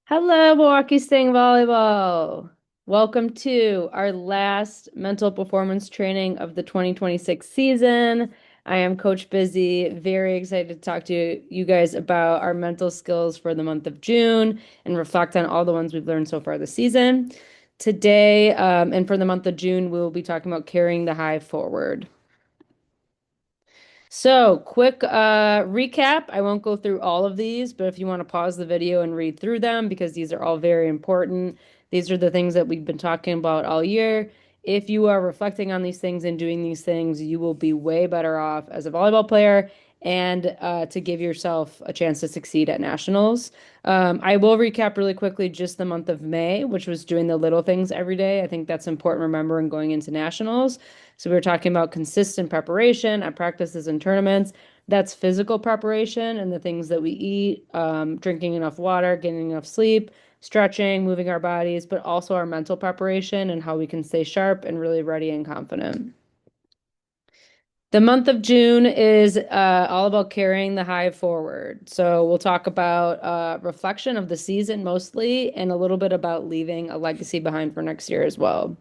Hello, Milwaukee Sting Volleyball. Welcome to our last mental performance training of the 2026 season. I am Coach Busy, very excited to talk to you guys about our mental skills for the month of June and reflect on all the ones we've learned so far this season. Today, and for the month of June, we will be talking about carrying the Hive forward. So, quick recap. I won't go through all of these, but if you want to pause the video and read through them, because these are all very important. These are the things that we've been talking about all year. If you are reflecting on these things and doing these things, you will be way better off as a volleyball player and to give yourself a chance to succeed at nationals. I will recap really quickly just the month of May, which was doing the little things every day. I think that's important remembering going into nationals. So we were talking about consistent preparation at practices and tournaments. That's physical preparation and the things that we eat, drinking enough water, getting enough sleep, stretching, moving our bodies, but also our mental preparation and how we can stay sharp and really ready and confident. The month of June is all about carrying the Hive forward. So we'll talk about reflection of the season mostly and a little bit about leaving a legacy behind for next year as well.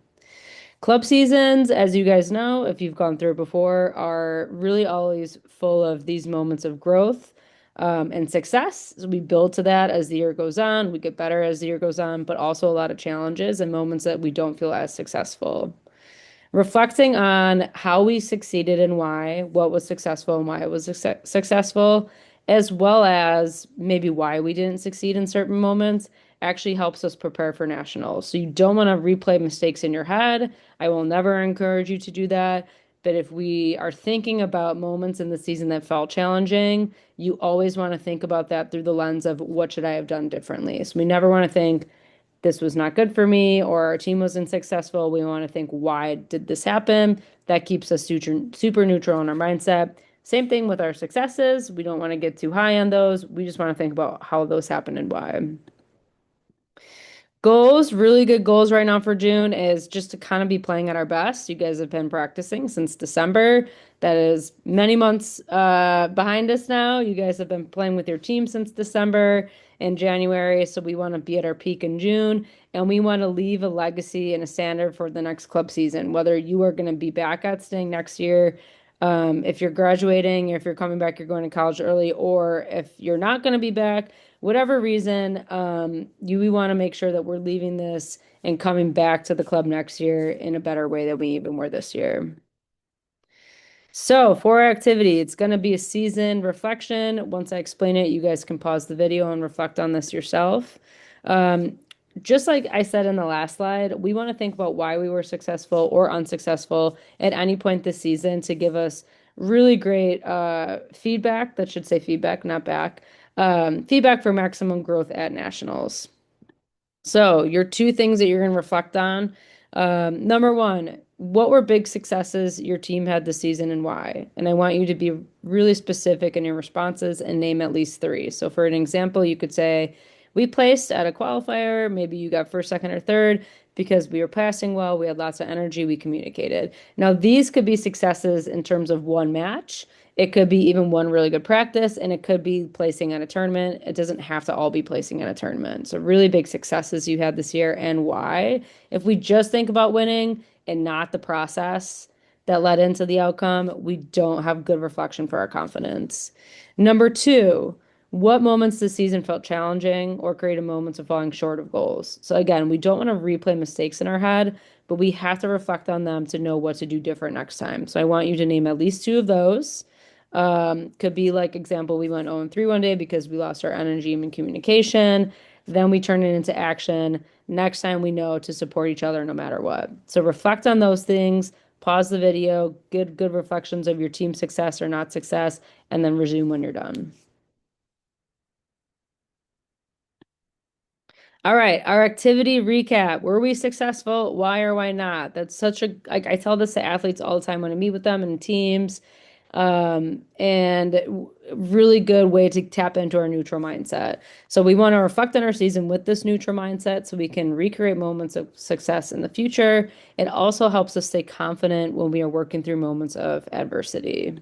Club seasons, as you guys know, if you've gone through it before, are really always full of these moments of growth and success. So we build to that as the year goes on. We get better as the year goes on, but also a lot of challenges and moments that we don't feel as successful. Reflecting on how we succeeded and why, what was successful and why it was successful, as well as maybe why we didn't succeed in certain moments, actually helps us prepare for nationals. So you don't want to replay mistakes in your head. I will never encourage you to do that. But if we are thinking about moments in the season that felt challenging, you always want to think about that through the lens of what should I have done differently. So we never want to think, this was not good for me or our team wasn't successful. We want to think, why did this happen? That keeps us super neutral in our mindset. Same thing with our successes. We don't want to get too high on those. We just want to think about how those happened and why. Goals, really good goals right now for June is just to kind of be playing at our best. You guys have been practicing since December. That is many months behind us now. You guys have been playing with your team since December and January. So we want to be at our peak in June and we want to leave a legacy and a standard for the next club season, whether you are going to be back at Sting next year. If you're graduating, if you're coming back, you're going to college early, or if you're not going to be back, whatever reason, we want to make sure that we're leaving this and coming back to the club next year in a better way than we even were this year. So for our activity, it's going to be a season reflection. Once I explain it, you guys can pause the video and reflect on this yourself. Um, just like I said in the last slide, we want to think about why we were successful or unsuccessful at any point this season to give us really great feedback. That should say feedback, not back. Feedback for maximum growth at nationals. So, your two things that you're going to reflect on. Number one, what were big successes your team had this season and why? And I want you to be really specific in your responses and name at least three. So, for an example, you could say, we placed at a qualifier, maybe you got first, second, or third because we were passing well, we had lots of energy, we communicated. Now, these could be successes in terms of one match. It could be even one really good practice, and it could be placing at a tournament. It doesn't have to all be placing at a tournament. So, really big successes you had this year and why. If we just think about winning and not the process that led into the outcome, we don't have good reflection for our confidence. Number two, what moments this season felt challenging or created moments of falling short of goals? So, again, we don't want to replay mistakes in our head, but we have to reflect on them to know what to do different next time. So, I want you to name at least two of those. Could be like example, we went 0-3 one day because we lost our energy and communication. Then we turn it into action. Next time we know to support each other no matter what. So reflect on those things, pause the video, good reflections of your team success or not success, and then resume when you're done. All right, our activity recap. Were we successful? Why or why not? That's such a, like I tell this to athletes all the time when I meet with them in teams. And really good way to tap into our neutral mindset. So we want to reflect on our season with this neutral mindset so we can recreate moments of success in the future. It also helps us stay confident when we are working through moments of adversity.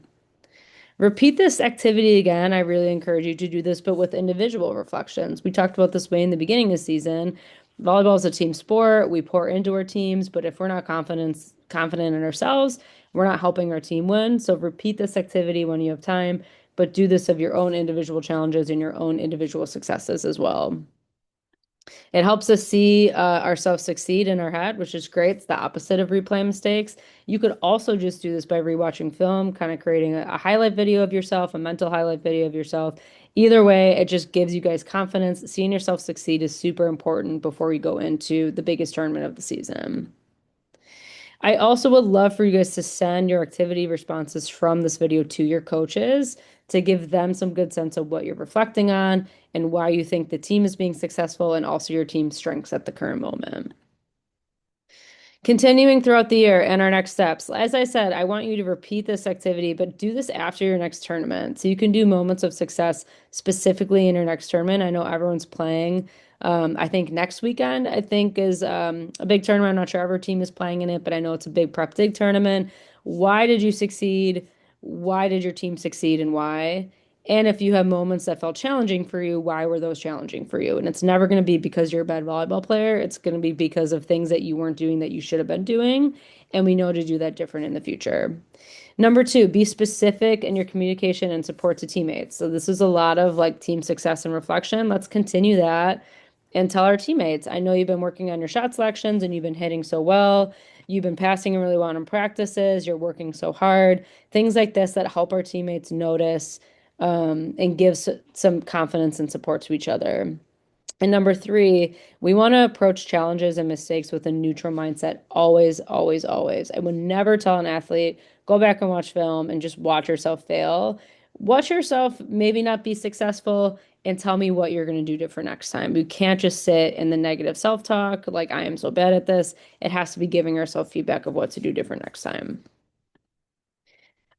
Repeat this activity again. I really encourage you to do this, but with individual reflections. We talked about this way in the beginning of the season. Volleyball is a team sport. We pour into our teams, but if we're not confident in ourselves, we're not helping our team win. So repeat this activity when you have time, but do this of your own individual challenges and your own individual successes as well. It helps us see ourselves succeed in our head, which is great. It's the opposite of replay mistakes. You could also just do this by rewatching film, kind of creating a highlight video of yourself, a mental highlight video of yourself. Either way, it just gives you guys confidence. Seeing yourself succeed is super important before you go into the biggest tournament of the season. I also would love for you guys to send your activity responses from this video to your coaches to give them some good sense of what you're reflecting on and why you think the team is being successful and also your team's strengths at the current moment. Continuing throughout the year and our next steps. As I said, I want you to repeat this activity, but do this after your next tournament. So you can do moments of success specifically in your next tournament. I know everyone's playing. I think next weekend, I think is a big tournament. I'm not sure every team is playing in it, but I know it's a big prep dig tournament. Why did you succeed? Why did your team succeed and why? And if you have moments that felt challenging for you, why were those challenging for you? And it's never going to be because you're a bad volleyball player. It's going to be because of things that you weren't doing that you should have been doing. And we know to do that different in the future. Number two, be specific in your communication and support to teammates. So this is a lot of like team success and reflection. Let's continue that and tell our teammates, I know you've been working on your shot selections and you've been hitting so well. You've been passing really well in practices. You're working so hard. Things like this that help our teammates notice and give some confidence and support to each other. And number three, we want to approach challenges and mistakes with a neutral mindset. Always, always, always. I would never tell an athlete, go back and watch film and just watch yourself fail. Watch yourself maybe not be successful and tell me what you're going to do different next time. We can't just sit in the negative self-talk, like I am so bad at this. It has to be giving ourselves feedback of what to do different next time.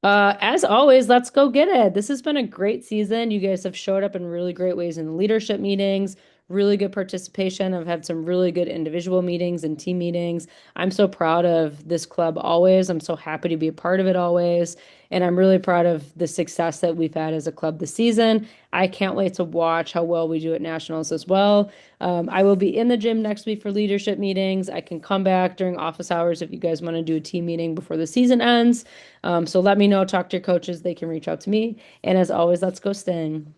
As always, let's go get it. This has been a great season. You guys have showed up in really great ways in the leadership meetings, really good participation. I've had some really good individual meetings and team meetings. I'm so proud of this club always. I'm so happy to be a part of it always. And I'm really proud of the success that we've had as a club this season. I can't wait to watch how well we do at nationals as well. I will be in the gym next week for leadership meetings. I can come back during office hours if you guys want to do a team meeting before the season ends. So let me know, talk to your coaches. They can reach out to me. And as always, let's go Sting.